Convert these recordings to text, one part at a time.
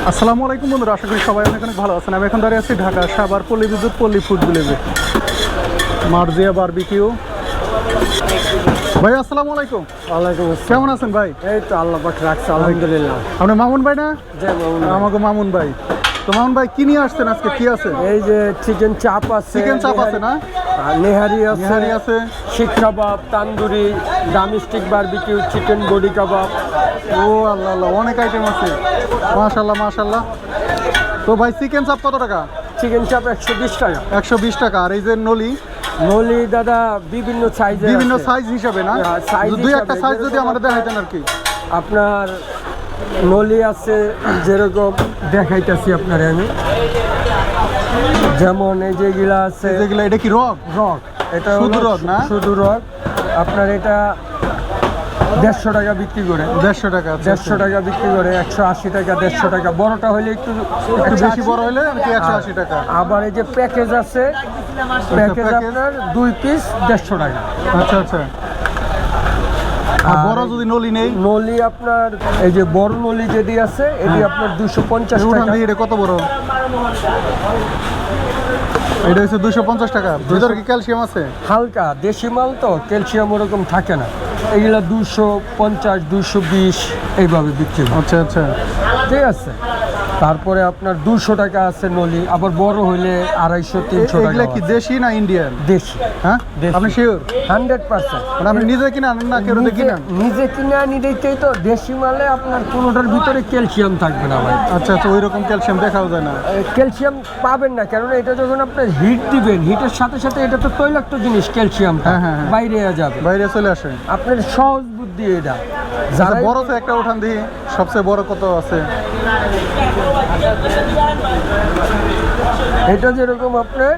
আসসালামু আলাইকুম বন্ধুরা, আশা করি সবাই অনেক অনেক ভালো আছেন। আমি এখন দাঁড়িয়ে আছি ঢাকা সাভার পল্লী বিদ্যুৎ পল্লী ফুড ভিলেজে, মার্জিয়া বারবিকিউ। ভাই আসসালামু আলাইকুম। ওয়ালাইকুম কেমন আছেন ভাই? এই তো আল্লাহ পাক রাখছে, আলহামদুলিল্লাহ। আপনি মামুন ভাই না? জি মামুন। আমাকে মামুন ভাই। তো মামুন ভাই কি নিয়ে আসছেন আজকে, কি আছে? এই যে চিকেন চাপ আছে, চিকেন চাপ আছে না? নেহারি আছে, নিহারি আছে, seekh kebab, tandoori, drumstick barbecue, chicken boti kebab. ও আল্লাহ আল্লাহ, অনেক আইটেম আছে। মাশাল্লাহ মাশাল্লাহ। তো ভাই চিকেন চাপ কত টাকা? চিকেন চাপ 120 টাকা। 120 টাকা। আর এই যে নলি? নলি দাদা বিভিন্ন সাইজে, বিভিন্ন সাইজ হিসাবে না? হ্যাঁ, size দুই একটা হিসাবে। সাইজ যদি আমাদের দেখাইতেন আর কি। আপনার নলি আছে যেরকম দেখাইতেছি আপনার আমি, যেমন এই যেগুলা আছে যেগুলো, এটা কি রক? রক। এটা শুধু হলো রক না? শুধু রক। আপনার এটা 150 টাকা বিক্রি করে, 150 টাকা। 150 টাকা বিক্রি করে, 180 টাকা, 150 টাকা। বড়টা হলে একটু বেশি বড় হলে আর কি 180 টাকা। আবার এই যে প্যাকেজ আছে, প্যাকেজ আপনার 2 পিস 150 টাকা। আচ্ছা আচ্ছা। আর বড় যদি নলি নেই? নলি আপনার এই যে বড় নলি যেটি আছে এটি আপনার 250 উঠান টাকা। দিয়ে, এটা কত বড়? এটা হচ্ছে 250 টাকা। ভিতরে কি ক্যালসিয়াম আছে? হালকা দেশি মাল তো, ক্যালসিয়াম ওরকম থাকে না। এগুলা 250, 220 এইভাবে বিক্রি হয়। আচ্ছা আচ্ছা। ঠিক আছে। তারপরে আপনার 200 টাকা আছে নলি, আবার বড় হইলে 250-300 টাকা। এগুলা কি দেশি না ইন্ডিয়ান? দেশি। হ্যাঁ, দেশি। আপনি শিওর? 100%। মানে আপনি নিজে কিনে আনেন না কেউ কিনেন? নিজে কিনে আনি দেখতেই তো, দেশি মালে আপনার কোনোটার ভিতরে ক্যালসিয়াম থাকবে না ভাই। আচ্ছা আচ্ছা, ওই রকম ক্যালসিয়াম দেখাও যায় না? ক্যালসিয়াম পাবেন না, কারণ এটা যখন আপনার হিট দিবেন, হিটের সাথে সাথে এটা তো তৈলাক্ত জিনিস, ক্যালসিয়াম হ্যাঁ, হ্যাঁ, হ্যাঁ। বাইরে যাবে, বাইরে চলে আসে। আপনার সহজ বুদ্ধি এটা। আচ্ছা, যারা বড় তো একটা উঠান দিই, সবচেয়ে বড় কত আছে? এটা যেরকম আপনার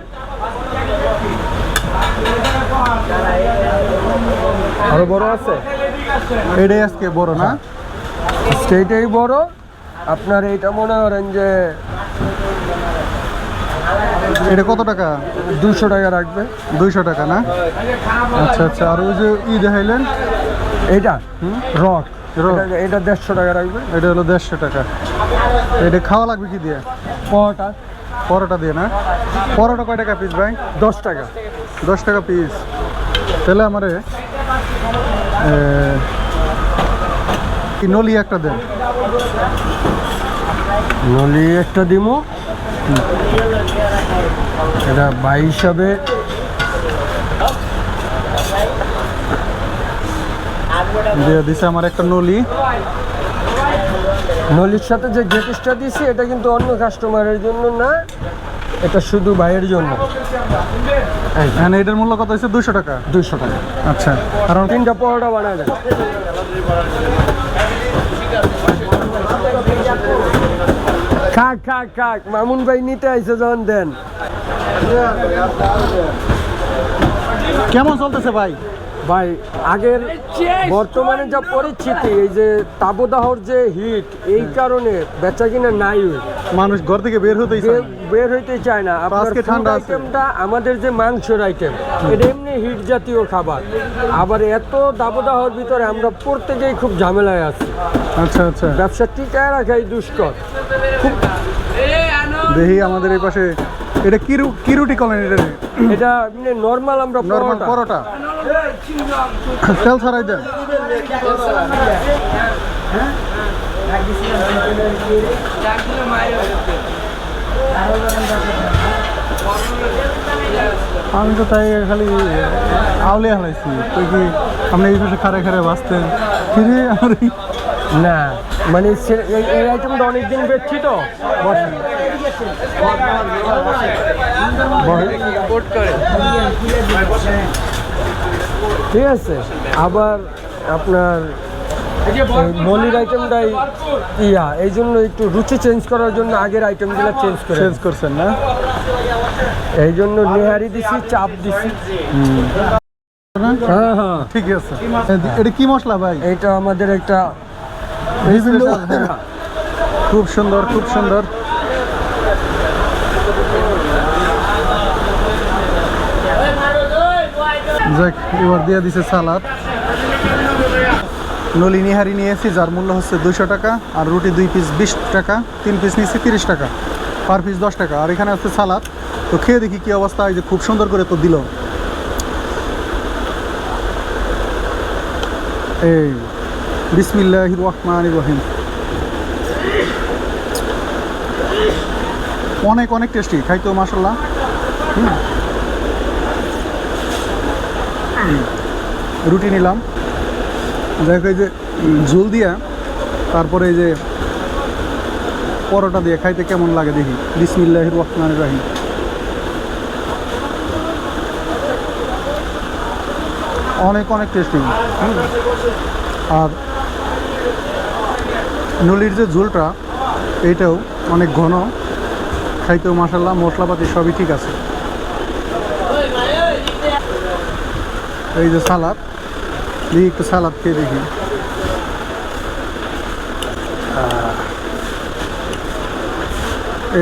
আরো বড় আছে, এটাই আজকে বড় না? সেইটাই বড়। আপনার এইটা মনে করেন যে এটা কত টাকা? 200 টাকা রাখবে। 200 টাকা না? আচ্ছা আচ্ছা। আর ওই যে দেখাইলেন এইটা রক, রক। এটা 150 টাকা রাখবে। এটা হলো 150 টাকা। এটা খাওয়া লাগবে কি দিয়ে? পরোটা পরোটা দিয়ে না? পরোটা কয় টাকা পিস ভাই? 10 টাকা। 10 টাকা পিস। তাহলে আমারে নলি একটা দেন। নলি একটা দিমু, এটা 22 হিসাবে। দিয়ে দিছে আমার একটা নলি। নলির সাথে যে গেটিসটা দিছি এটা কিন্তু অন্য কাস্টমারের জন্য না, এটা শুধু ভাইয়ের জন্য। এখানে এটার মূল্য কত হচ্ছে? 200 টাকা। 200 টাকা। আচ্ছা। কারণ 3টা পরোটা বানায় দেন। খাক খাক খাক, মামুন ভাই নিতে আইছে যখন দেন। কেমন চলতেছে ভাই? ভাই আগের বর্তমানে যা পরিস্থিতি, এই যে তাপদাহর যে হিট, এই কারণে বেচা কিনা নাই, মানুষ ঘর থেকে বের হতেই চায় না। বের হইতে চায় না। আপনার আজকে ঠান্ডা আছে। আইটেমটা আমাদের যে মাংসের আইটেম, এটা এমনি হিট জাতীয় খাবার, আবার এত দাবদাহর ভিতরে আমরা প্রত্যেকেই খুব ঝামেলায় আছি। আচ্ছা আচ্ছা। ব্যবসা টিকায় রাখাই দুষ্কর। খুব দেখি আমাদের এই পাশে এটা কি রুটি করেন? এটা এমনি নর্মাল আমরা নরমাল পরোটা। তেল ছাড়াই দেন। আমি তো তাই খালি আউলে হালাইছি। তুই কি আপনি এই পাশে খারে খারে বাঁচতেন? ফিরে আমার না, মানে এই আইটেমটা অনেকদিন বেচছি তো। ঠিক আছে। আবার আপনার নলির আইটেমটাই এই জন্য একটু রুচি চেঞ্জ করার জন্য আগের আইটেমগুলো চেঞ্জ করছেন না? এই জন্য নেহারি দিছি, চাপ দিছি। হ্যাঁ হ্যাঁ, ঠিক আছে। এটা কি মশলা ভাই? এটা আমাদের একটা খুব সুন্দর, খুব সুন্দর। যাক, এবার দিয়ে দিছে সালাদ। নলি নিহারি নিয়েছি, যার মূল্য হচ্ছে 200 টাকা। আর রুটি 2 পিস 20 টাকা, 3 পিস নিয়েছি 30 টাকা, পার পিস 10 টাকা। আর এখানে আছে সালাদ। তো খেয়ে দেখি কী অবস্থা। এই যে খুব সুন্দর করে তো দিল। এই বিসমিল্লাহির রহমানির রহিম। অনেক অনেক টেস্টি, খাইতো মাশাআল্লাহ। রুটি নিলাম, দেখো এই যে ঝোল দিয়া, তারপরে এই যে পরোটা দিয়ে খাইতে কেমন লাগে দেখি। বিসমিল্লাহির রহমানির রহিম। অনেক অনেক টেস্টি। আর নলির যে ঝোলটা, এইটাও অনেক ঘন, খাইতেও মাশাআল্লাহ, মশলাপাতি সবই ঠিক আছে। এই যে সালাদ, দেখি একটু সালাদ খেয়ে দেখি।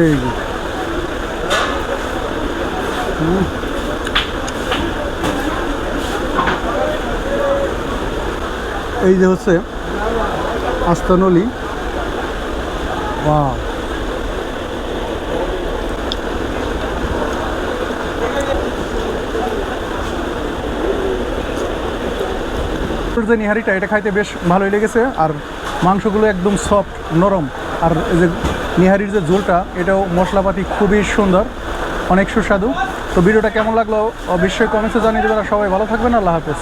এই যে এই যে হচ্ছে আস্তা নলি। ওয়াও, যে নিহারিটা, এটা খাইতে বেশ ভালোই লেগেছে। আর মাংসগুলো একদম সফট, নরম। আর এই যে নিহারির যে ঝোলটা, এটাও মশলাপাতি খুবই সুন্দর, অনেক সুস্বাদু। তো ভিডিওটা কেমন লাগলো অবশ্যই কমেন্টসে জানিয়ে দেবেন। আর সবাই ভালো থাকবেন। আল্লাহ হাফেজ।